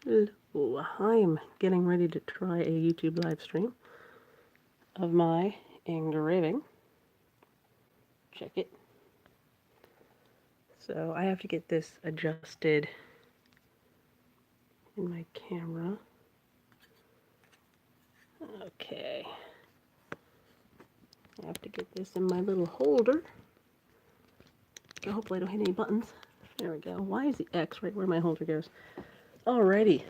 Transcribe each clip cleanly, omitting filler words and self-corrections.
Hello, I'm getting ready to try a YouTube live stream of my engraving. Check it. So I have to get this adjusted in my camera. Okay. I have to get this in my little holder. Hopefully I don't hit any buttons. There we go. Why is the X right where my holder goes? Alrighty.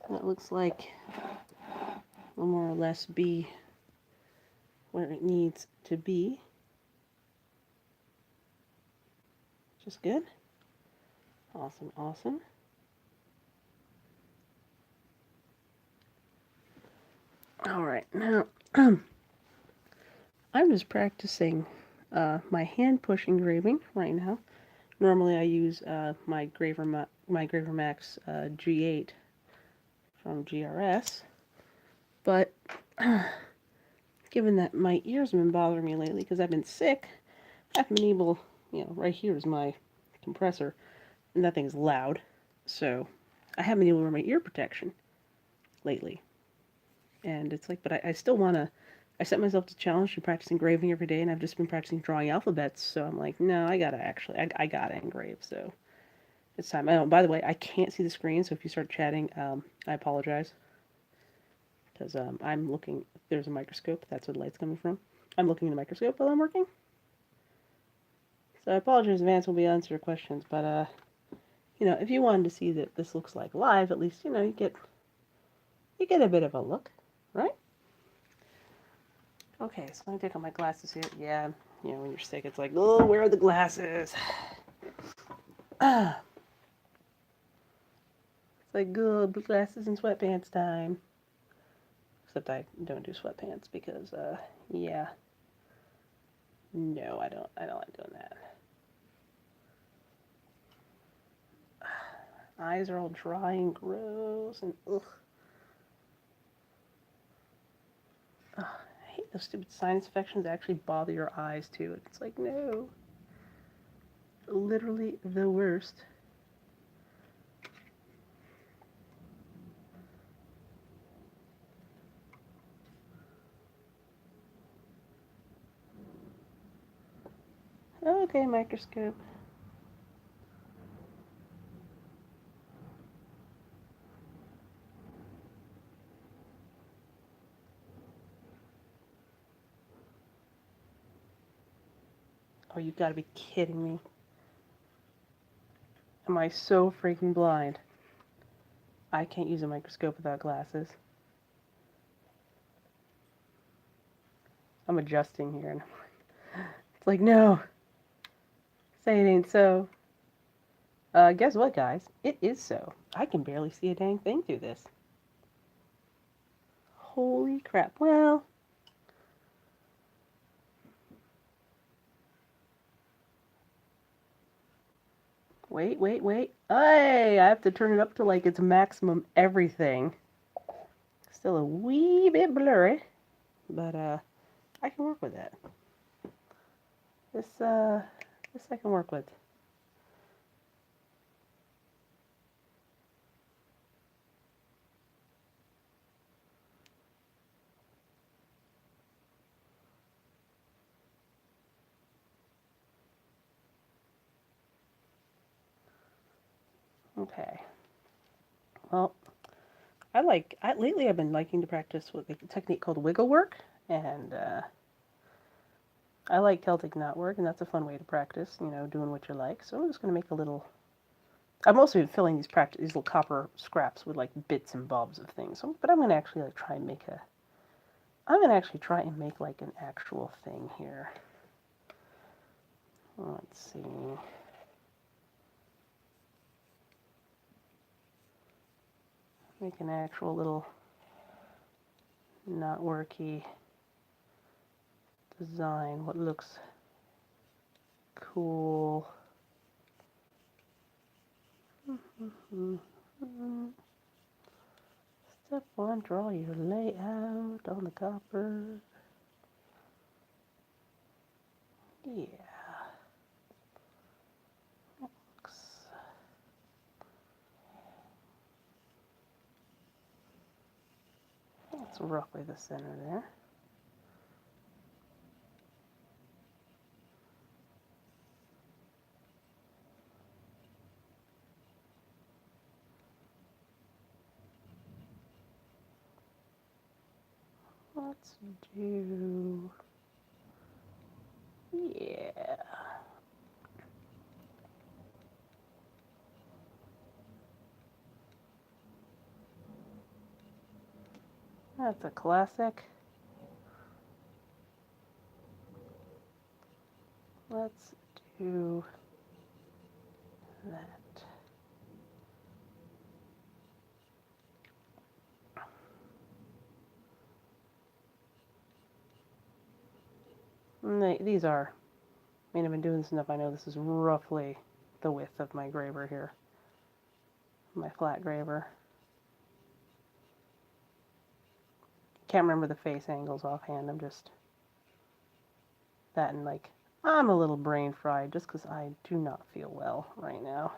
That looks like will more or less be where it needs to be. Just good. Awesome, awesome. Alright, now I'm just practicing my hand push engraving right now. Normally I use my Graver Max G8 from GRS, but given that my ears have been bothering me lately because I've been sick, I haven't been able, right here is my compressor, and that thing's loud, so I haven't been able to wear my ear protection lately. And it's like, but I still want to, I set myself to challenge to practice engraving every day, and I've just been practicing drawing alphabets, so I'm like, no, I gotta engrave, so it's time. Oh, by the way, I can't see the screen, so if you start chatting, I apologize. Because I'm looking, there's a microscope, that's where the light's coming from. I'm looking at the microscope while I'm working. So I apologize in advance, we'll be answering your questions, but, if you wanted to see that this looks like live, at least, you get a bit of a look, right? Okay, so I'm gonna take off my glasses here. Yeah, when you're sick, it's like, oh, where are the glasses? It's like, good glasses and sweatpants time. Except I don't do sweatpants because, yeah. No, I don't like doing that. Eyes are all dry and gross and ugh. Ugh, I hate those stupid sinus infections that actually bother your eyes too. It's like, no. Literally the worst. Okay, microscope. Oh, you gotta be kidding me. Am I so freaking blind? I can't use a microscope without glasses. I'm adjusting here and it's like, no. Say it ain't so. Guess what, guys? It is so. I can barely see a dang thing through this. Holy crap. Well, wait. Hey, I have to turn it up to like its maximum everything. Still a wee bit blurry, but I can work with that. This I can work with. Okay. Well, lately I've been liking to practice with a technique called wiggle work, and I like Celtic knotwork, and that's a fun way to practice, doing what you like. So I'm just going to make a little. I've mostly been filling these little copper scraps with like bits and bobs of things. So, but I'm going to actually try and make a. I'm going to actually try and make like an actual thing here. Let's see. Make an actual little knotworky design. What looks cool. Step 1, draw your layout on the copper. Yeah. That's roughly the center there. Let's do, yeah. That's a classic. Let's do that. And these are, I mean, I've been doing this enough, I know this is roughly the width of my graver here. My flat graver. Can't remember the face angles offhand, I'm just, that and like, I'm a little brain fried just because I do not feel well right now.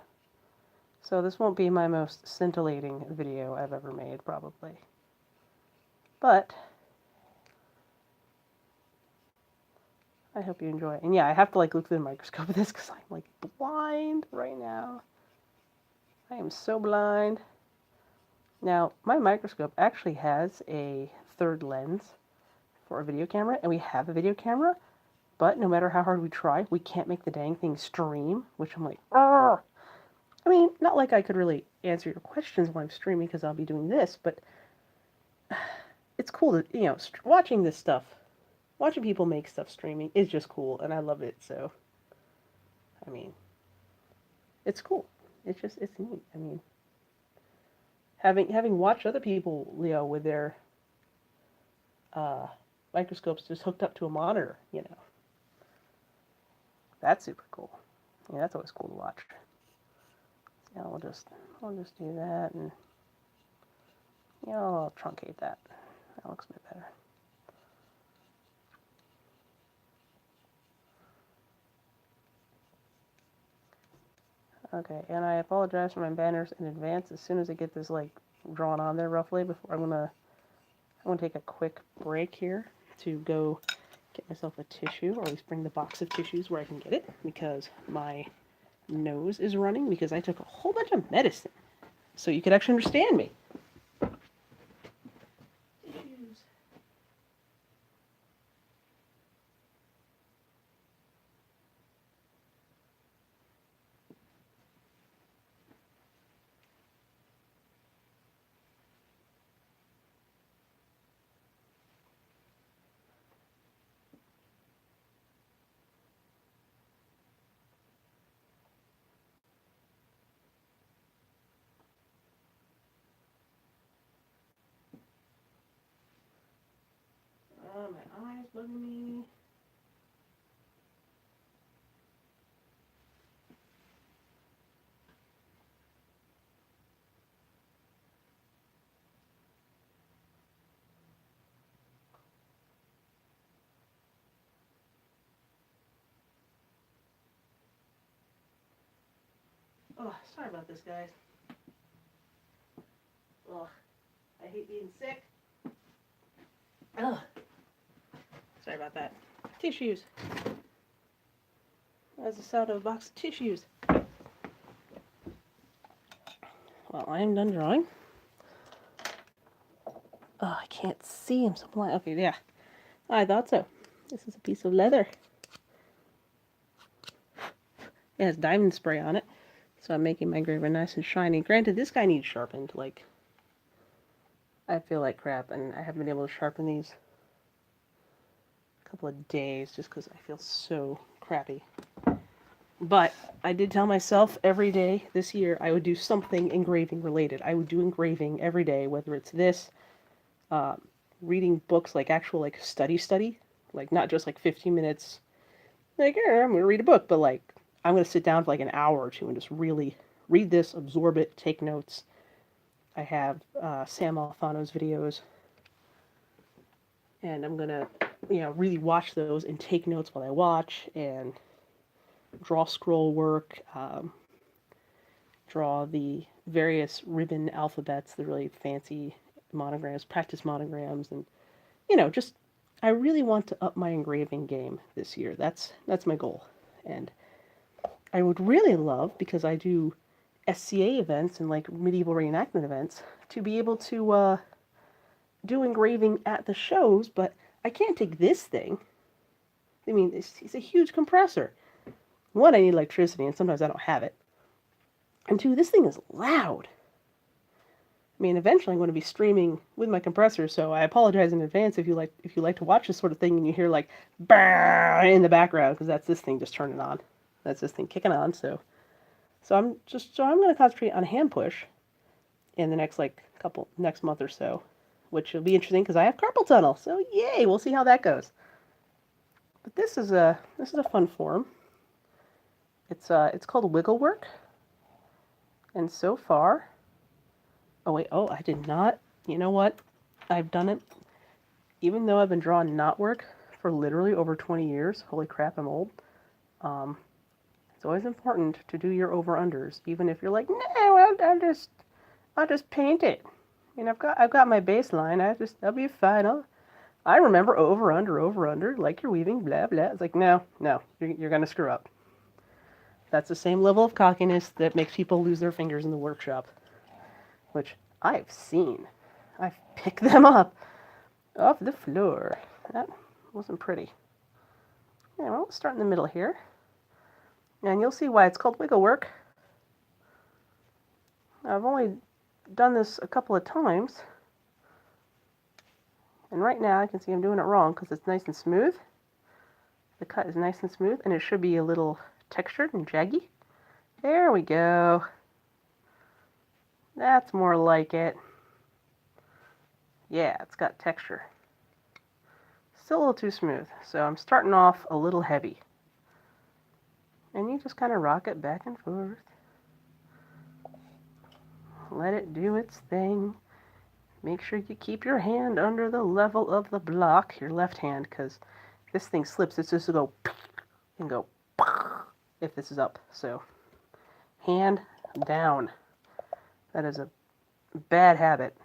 So this won't be my most scintillating video I've ever made, probably. But I hope you enjoy it. And yeah, I have to like look through the microscope of this because I'm like blind right now. I am so blind. Now, my microscope actually has a third lens for a video camera, and we have a video camera, but no matter how hard we try, we can't make the dang thing stream, which I'm like, argh! I mean, not like I could really answer your questions while I'm streaming because I'll be doing this, but it's cool to, you know, watching this stuff, watching people make stuff streaming is just cool, and I love it, so, I mean, it's cool. It's just, it's neat. I mean, having watched other people, you know, with their microscopes just hooked up to a monitor, you know, that's super cool. Yeah, that's always cool to watch. Yeah, we'll just do that, and you know, I'll truncate that. That looks a bit better. Okay, and I apologize for my banners in advance. As soon as I get this like drawn on there roughly, before I'm gonna take a quick break here to go get myself a tissue, or at least bring the box of tissues where I can get it, because my nose is running because I took a whole bunch of medicine, so you could actually understand me. Tissues. My eyes bugging me. Oh, sorry about this, guys. Ugh, I hate being sick. Ugh. Sorry about that. Tissues. That's the sound of a box of tissues. Well, I am done drawing. Oh, I can't see. I'm so blind. Okay, yeah. I thought so. This is a piece of leather. It has diamond spray on it, so I'm making my graver nice and shiny. Granted, this guy needs sharpened. Like, I feel like crap, and I haven't been able to sharpen these a couple of days just because I feel so crappy. But I did tell myself every day this year I would do something engraving related. I would do engraving every day, whether it's this, reading books, like actual like study, like not just like 15 minutes, like, I'm going to read a book, but like I'm going to sit down for like an hour or two and just really read this, absorb it, take notes. I have Sam Alfano's videos, and I'm going to, you know, really watch those and take notes while I watch, and draw scroll work, draw the various ribbon alphabets, the really fancy monograms, practice monograms, and you know, just I really want to up my engraving game this year. That's my goal. And I would really love, because I do SCA events and like medieval reenactment events, to be able to do engraving at the shows, but I can't take this thing. I mean, it's a huge compressor. One, I need electricity, and sometimes I don't have it. And two, this thing is loud. I mean, eventually I'm going to be streaming with my compressor, so I apologize in advance if you like to watch this sort of thing and you hear like bah in the background, because that's this thing just turning on. That's this thing kicking on. So I'm going to concentrate on hand push in the next month or so, which will be interesting because I have carpal tunnel. So yay, we'll see how that goes. But this is a fun form. It's called wiggle work, and so far. Oh wait, I did not. You know what? I've done it. Even though I've been drawing knot work for literally over 20 years. Holy crap, I'm old. It's always important to do your over-unders, even if you're like, no, I'll just paint it. I mean, I've got my baseline. I'll be fine. I remember over-under, like you're weaving, blah, blah. It's like, no, you're going to screw up. That's the same level of cockiness that makes people lose their fingers in the workshop, which I've seen. I've picked them up off the floor. That wasn't pretty. Yeah, well, let's start in the middle here. And you'll see why it's called wiggle work. I've only done this a couple of times. And right now I can see I'm doing it wrong because it's nice and smooth. The cut is nice and smooth, and it should be a little textured and jaggy. There we go. That's more like it. Yeah, it's got texture. Still a little too smooth, so I'm starting off a little heavy. And you just kind of rock it back and forth. Let it do its thing. Make sure you keep your hand under the level of the block, your left hand, because this thing slips. It's just to go and go if this is up. So, hand down. That is a bad habit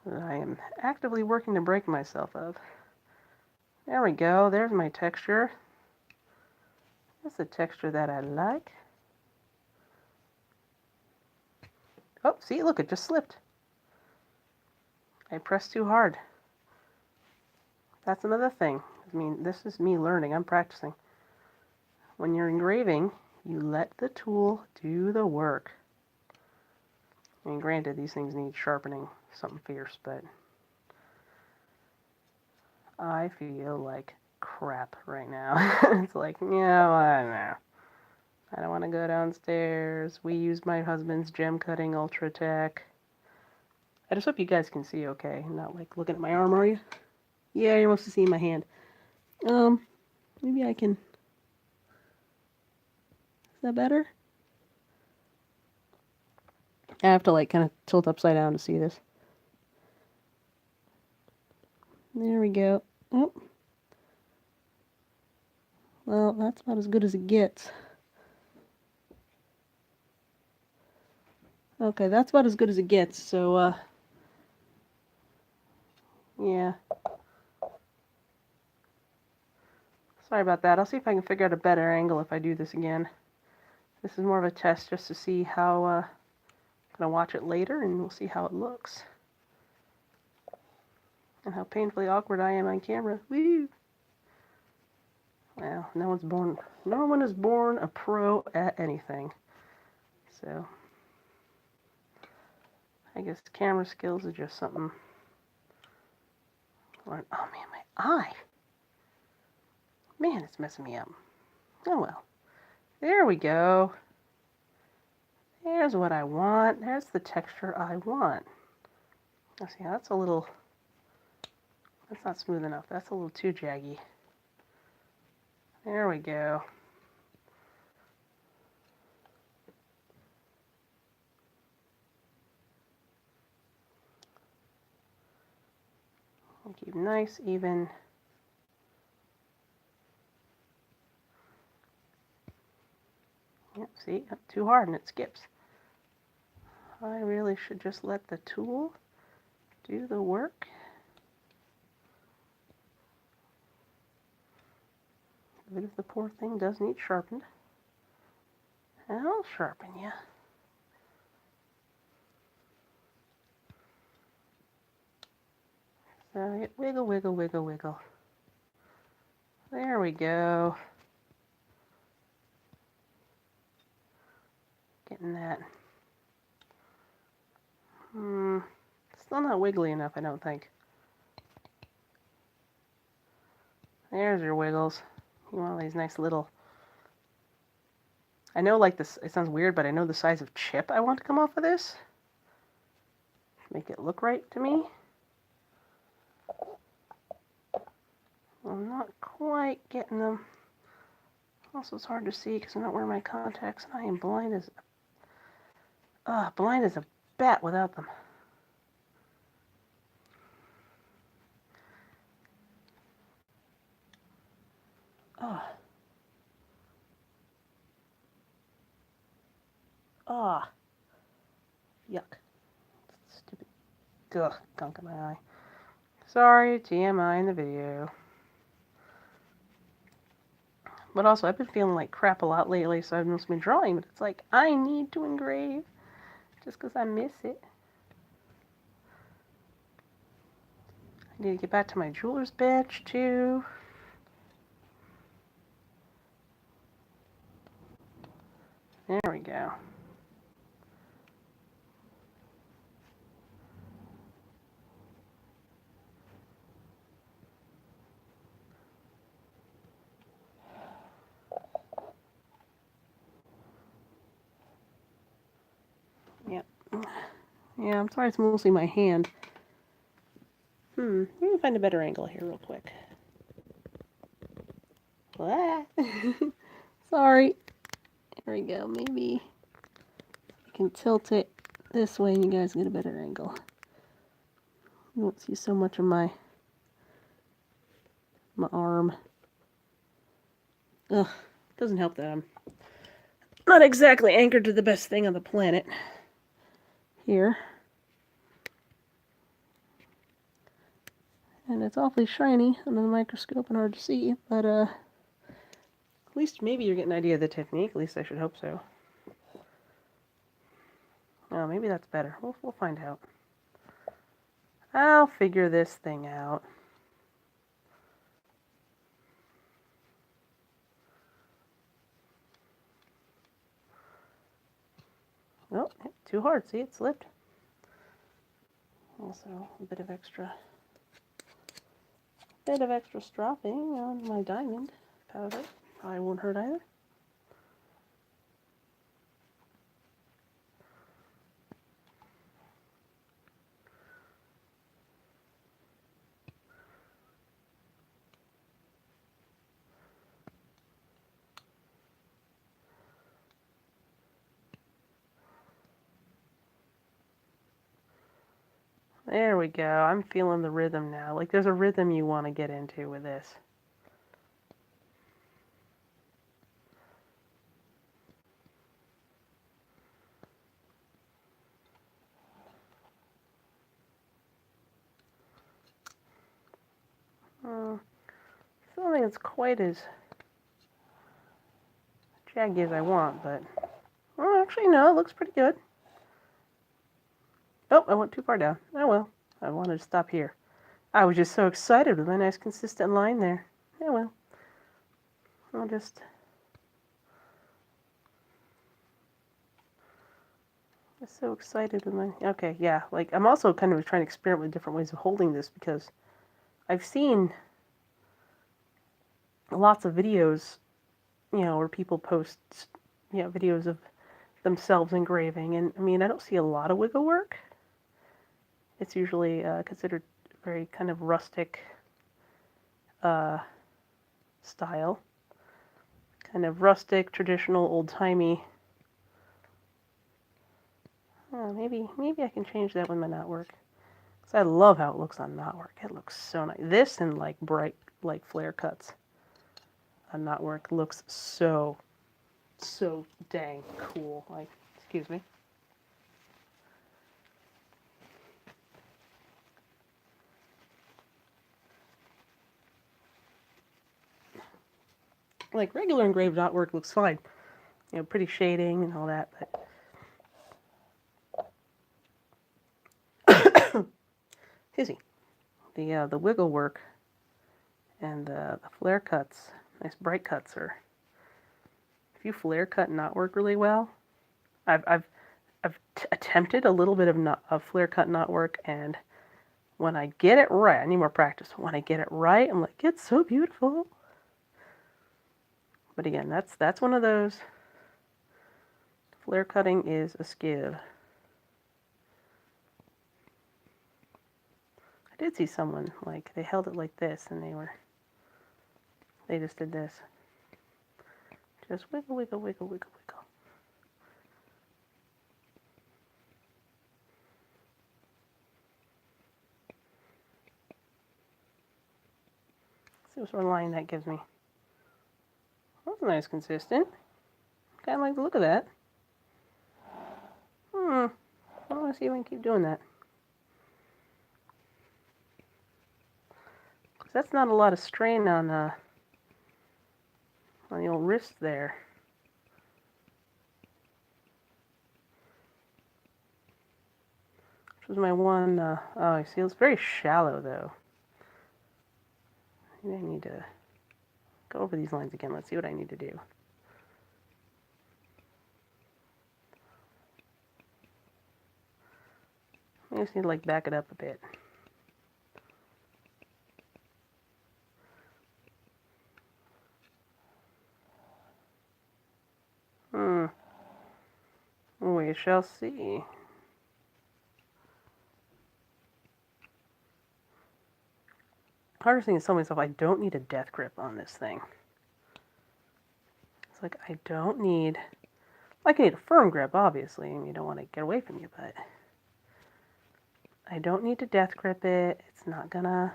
that I am actively working to break myself of. There we go. There's my texture. That's the texture that I like. Oh, see, look, it just slipped. I pressed too hard. That's another thing. I mean, this is me learning. I'm practicing. When you're engraving, you let the tool do the work. I mean, granted, these things need sharpening, something fierce, but I feel like crap right now. It's like, yeah, I don't know. I don't want to go downstairs. We use my husband's gem cutting Ultra Tech. I just hope you guys can see okay. Not like looking at my arm, are you? Yeah, you're supposed to see my hand. Maybe I can. Is that better? I have to like kind of tilt upside down to see this. There we go. Oh. Well, that's about as good as it gets. Okay, that's about as good as it gets, so, yeah. Sorry about that. I'll see if I can figure out a better angle if I do this again. This is more of a test just to see how, I'm going to watch it later and we'll see how it looks. And how painfully awkward I am on camera. Woo! Well, no one is born a pro at anything. So, I guess camera skills are just something. Oh man, my eye. Man, it's messing me up. Oh well. There we go. There's what I want. There's the texture I want. Let's see, that's not smooth enough. That's a little too jaggy. There we go. I'll keep nice, even. Yep, see, too hard and it skips. I really should just let the tool do the work. But if the poor thing does need sharpened, I'll sharpen you. So wiggle, wiggle, wiggle, wiggle. There we go. Getting that. Still not wiggly enough, I don't think. There's your wiggles. You want these nice little... I know, like, this, it sounds weird, but I know the size of chip I want to come off of this. Make it look right to me. I'm not quite getting them. Also, it's hard to see because I'm not wearing my contacts, and I am blind as a bat without them. Ah. Ah. Yuck. Stupid. Ugh, gunk in my eye. Sorry, TMI in the video. But also, I've been feeling like crap a lot lately, so I've just been drawing, but it's like, I need to engrave just because I miss it. I need to get back to my jeweler's bench, too. There we go. Yep. Yeah, I'm sorry it's mostly my hand. Let me find a better angle here real quick. Ah. Sorry. There we go. Maybe I can tilt it this way and you guys get a better angle. You won't see so much of my arm. Ugh. Doesn't help that I'm not exactly anchored to the best thing on the planet here. And it's awfully shiny under the microscope and hard to see, but at least maybe you're getting an idea of the technique. At least I should hope so. Oh, maybe that's better. We'll find out. I'll figure this thing out. Oh, too hard. See, it slipped. Also, a bit of extra stropping on my diamond powder. Probably won't hurt either. There we go. I'm feeling the rhythm now. Like, there's a rhythm you want to get into with this. I don't think it's quite as jaggy as I want, but... Well, actually, no, it looks pretty good. Oh, I went too far down. Oh well, I wanted to stop here. I was just so excited with my nice consistent line there. Oh well. I'll just... I'm so excited with my... Okay, yeah, like, I'm also kind of trying to experiment with different ways of holding this because I've seen lots of videos, where people post, videos of themselves engraving, and I mean, I don't see a lot of wiggle work. It's usually considered very kind of rustic style. Kind of rustic, traditional, old-timey. Oh, maybe I can change that with my knotwork. Because I love how it looks on knotwork. It looks so nice. This and, like, bright, like, flare cuts on knotwork looks so dang cool. Like, excuse me. Like regular engraved artwork looks fine, you know, pretty shading and all that, but excuse me, the wiggle work and the flare cuts, nice bright cuts are. If you flare cut knotwork really well, I've attempted a little bit of flare cut knotwork, and when I get it right, I need more practice. When I get it right, I'm like, it's so beautiful. But again, that's one of those. Flare cutting is a skill. I did see someone, like, they held it like this, and they just did this. Just wiggle, wiggle, wiggle, wiggle, wiggle. Let's see what sort of line that gives me. That's nice, consistent. Kind of like the look of that. I want to see if I can keep doing that. Because that's not a lot of strain on the old wrist there. Which was my one, oh, I see, it's very shallow, though. Maybe I need to go over these lines again. Let's see what I need to do. I just need to, like, back it up a bit. We shall see. Hardest thing is telling myself I don't need a death grip on this thing. It's like I don't need, like I need a firm grip, obviously, and you don't want to get away from you, but I don't need to death grip it. It's not gonna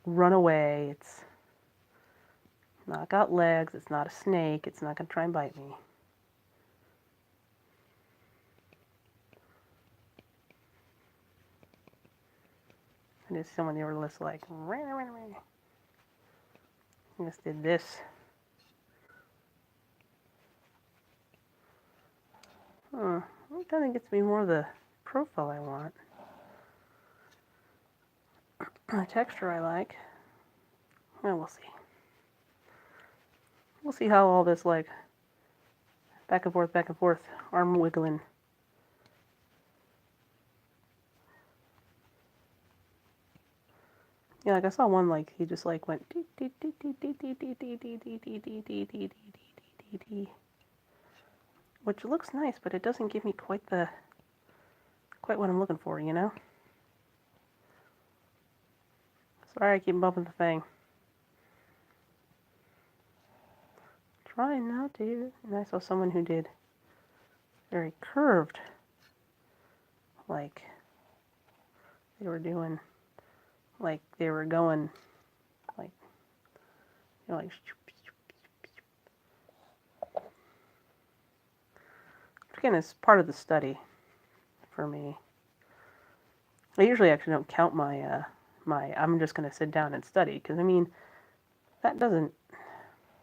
run away. It's not got legs. It's not a snake. It's not gonna try and bite me. I just someone they were just like, I just did this. It kind of gets me more of the profile I want. The texture I like. Well, we'll see. We'll see how all this, like, back and forth, arm wiggling. Yeah, like I saw one, like, he just, like, went which looks nice, but it doesn't give me quite what I'm looking for, you know? Sorry I keep bumping the thing. Trying not to. And I saw someone who did very curved, like they were doing, like they were going, like, you know, like, again, it's part of the study for me. I usually actually don't count my, I'm just going to sit down and study, because, I mean, that doesn't,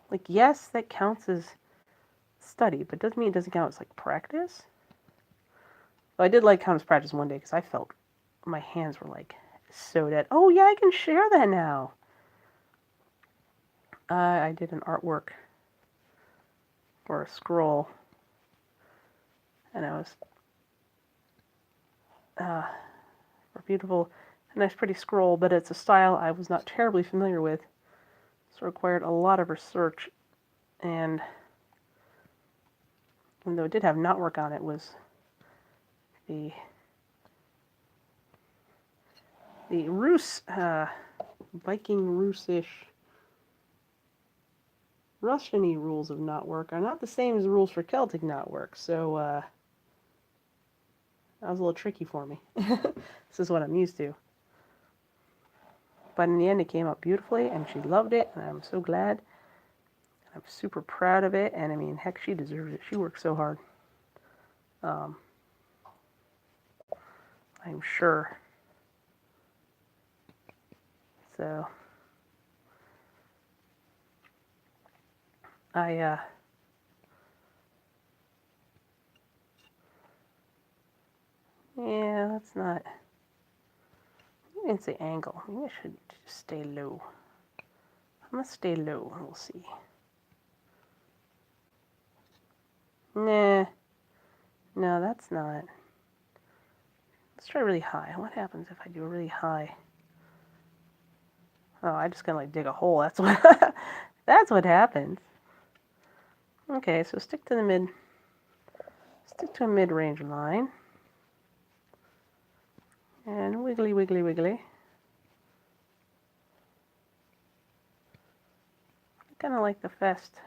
like, yes, that counts as study, but doesn't mean it doesn't count as, like, practice. Well, I did like count as practice one day, because I felt my hands were, like, so dead. Oh, yeah, I can share that now. I did an artwork for a scroll, and I was, a beautiful, nice, pretty scroll, but it's a style I was not terribly familiar with, so it required a lot of research, and even though it did have knotwork on it, was the Rus, Viking Rusish, Russian-y rules of knotwork are not the same as the rules for Celtic knotwork, so that was a little tricky for me. This is what I'm used to. But in the end, it came out beautifully, and she loved it, and I'm so glad. I'm super proud of it, and I mean, heck, she deserves it. She worked so hard. I'm sure. So, Yeah, that's not, I didn't say angle. Maybe I should just stay low. I'm gonna stay low and we'll see. Nah, no, that's not. Let's try really high. What happens if I do a really high? Oh, I just gotta like dig a hole. That's what that's what happens. Okay, so stick to a mid-range line. And wiggly, wiggly, wiggly. I kind of like the fest.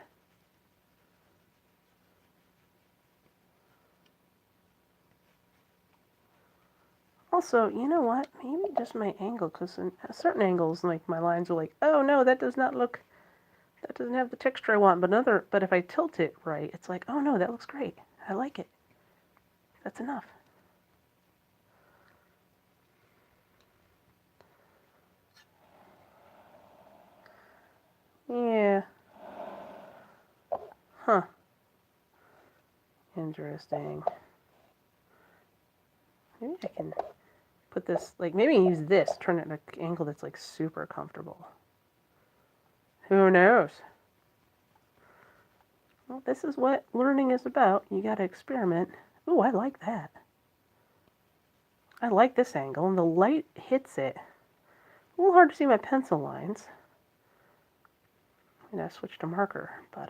Also, you know what? Maybe just my angle, because at certain angles, like my lines are like, oh no, that doesn't have the texture I want. But if I tilt it right, it's like, oh no, that looks great. I like it. That's enough. Yeah. Huh. Interesting. Maybe I can put this, like, maybe use this, turn it at an angle that's, like, super comfortable. Who knows? Well, this is what learning is about. You gotta experiment. Ooh, I like that. I like this angle, and the light hits it. A little hard to see my pencil lines. And I switched to marker, but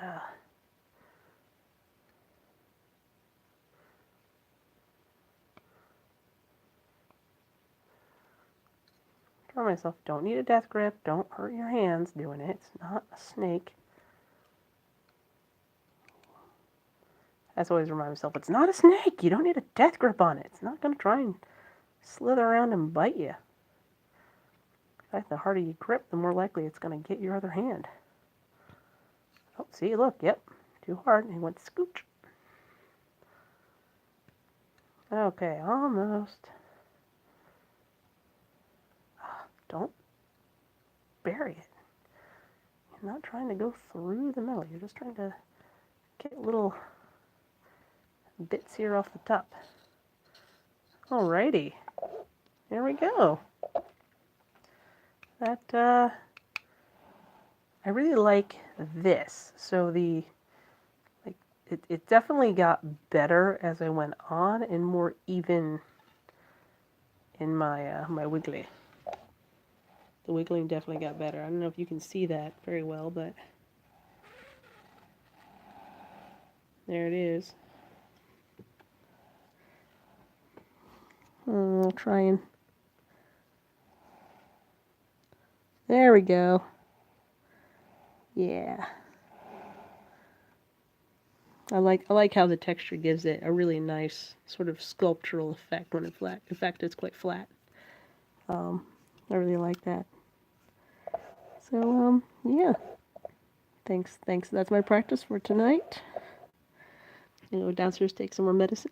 tell myself, don't need a death grip, don't hurt your hands doing it. It's not a snake. That's always remind myself, it's not a snake. You don't need a death grip on it. It's not going to try and slither around and bite you. In fact, the harder you grip, the more likely it's going to get your other hand. Oh, see, look, yep, too hard. It went scooch. Okay, almost. Don't bury it. You're not trying to go through the middle. You're just trying to get little bits here off the top. Alrighty. There we go. That, I really like this. So it definitely got better as I went on and more even in my my wiggly. The wiggling definitely got better. I don't know if you can see that very well, but there it is. I'll try and... There we go. Yeah. I like how the texture gives it a really nice sort of sculptural effect when it's flat. In fact, it's quite flat. I really like that. So, yeah. Thanks. That's my practice for tonight. Go downstairs, take some more medicine.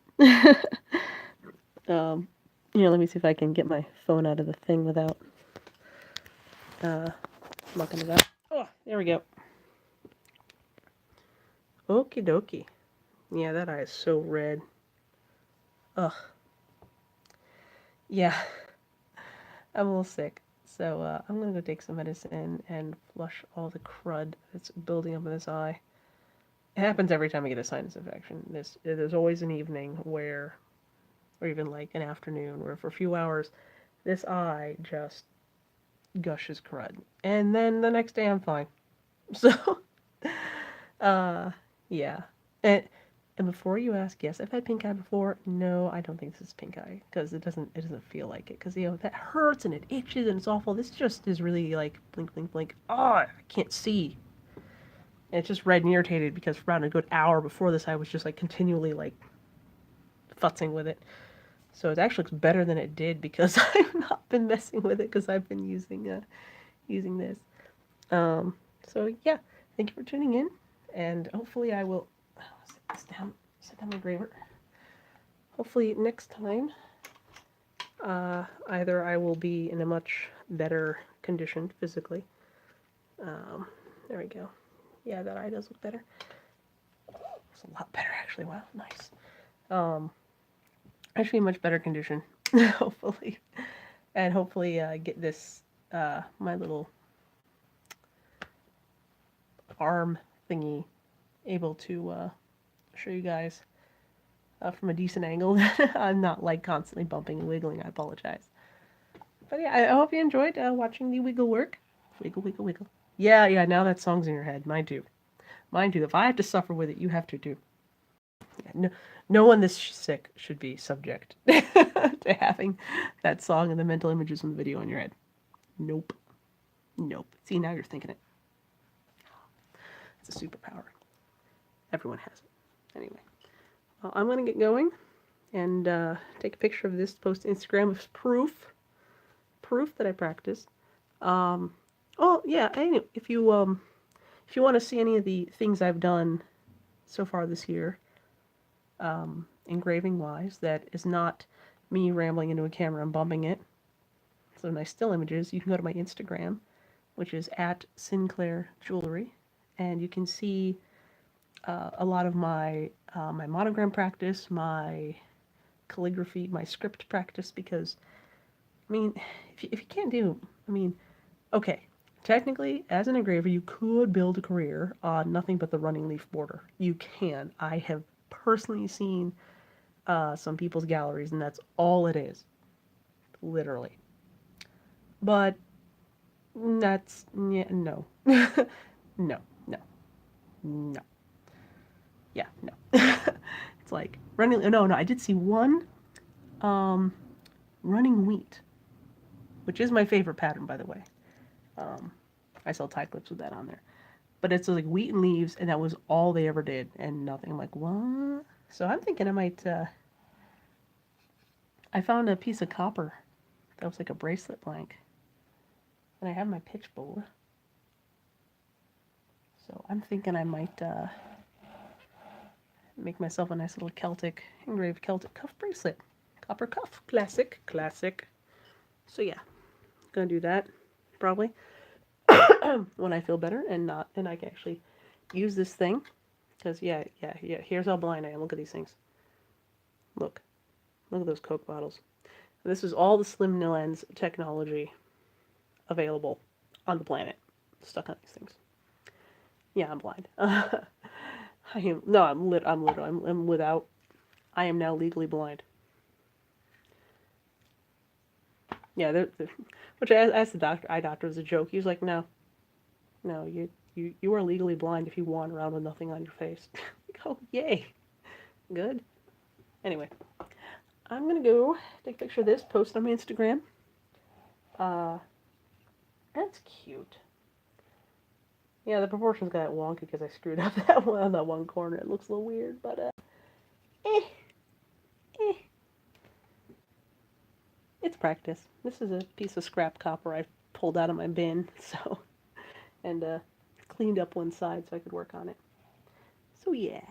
Let me see if I can get my phone out of the thing without mucking it up. Oh, there we go. Okie dokie. Yeah, that eye is so red. Ugh. Yeah, I'm a little sick. So I'm gonna go take some medicine and flush all the crud that's building up in this eye. It happens every time I get a sinus infection. There's always an evening where, or even like an afternoon, where for a few hours, this eye just gushes crud. And then the next day I'm fine. So, yeah. And before you ask, yes, I've had pink eye before. No, I don't think this is pink eye because it doesn't feel like it because that hurts and it itches and it's awful. This just is really like blink, blink, blink. Oh, I can't see. And it's just red and irritated because for around a good hour before this, I was just like continually like futzing with it. So it actually looks better than it did because I've not been messing with it because I've been using this. So yeah, thank you for tuning in, and hopefully I will set down my graver. Hopefully next time, either I will be in a much better condition physically. There we go. Yeah, that eye does look better. It's a lot better, actually. Wow, nice. I should be in much better condition, hopefully. And hopefully get this, my little arm thingy able to show you guys from a decent angle. I'm not like constantly bumping and wiggling. I apologize. But yeah, I hope you enjoyed watching the wiggle work. Wiggle, wiggle, wiggle. Yeah, yeah, now that song's in your head. Mine too. Mine too. If I have to suffer with it, you have to too. Yeah, no one this sick should be subject to having that song and the mental images from the video in your head. Nope. Nope. See, now you're thinking it. It's a superpower. Everyone has it. Anyway, well, I'm going to get going and take a picture of this, post to Instagram as proof that I practiced. Oh yeah, anyway, if you want to see any of the things I've done so far this year, engraving wise, that is not me rambling into a camera and bumping it. So nice still images. You can go to my Instagram, which is at Sinclair Jewelry, and you can see a lot of my my monogram practice, my calligraphy, my script practice. Because I mean, if you can't do, I mean, okay, technically as an engraver, you could build a career on nothing but the running leaf border. You can. I have personally seen some people's galleries, and that's all it is, literally. But that's yeah, no, no, no, no. Yeah, no. It's like running. No, no. I did see one running wheat, which is my favorite pattern, by the way. I sell tie clips with that on there. But it's like wheat and leaves, and that was all they ever did, and nothing. I'm like, what? So I'm thinking I might. I found a piece of copper that was like a bracelet blank, and I have my pitch bowl. So I'm thinking I might make myself a nice little Celtic, engraved Celtic cuff bracelet. Copper cuff. Classic, classic. So yeah, gonna do that, probably, when I feel better and I can actually use this thing. Because yeah, here's how blind I am. Look at these things. Look at those Coke bottles. This is all the slim lens technology available on the planet, stuck on these things. Yeah, I'm blind. I am, no, I'm without, I am now legally blind. Yeah, which I asked the eye doctor as a joke. He was like, no, you are legally blind if you wander around with nothing on your face. Like, oh, yay. Good. Anyway, I'm going to go take a picture of this, post it on my Instagram. That's cute. Yeah, the proportions got wonky because I screwed up that one corner. It looks a little weird, but, eh. It's practice. This is a piece of scrap copper I pulled out of my bin, so, and cleaned up one side so I could work on it. So yeah.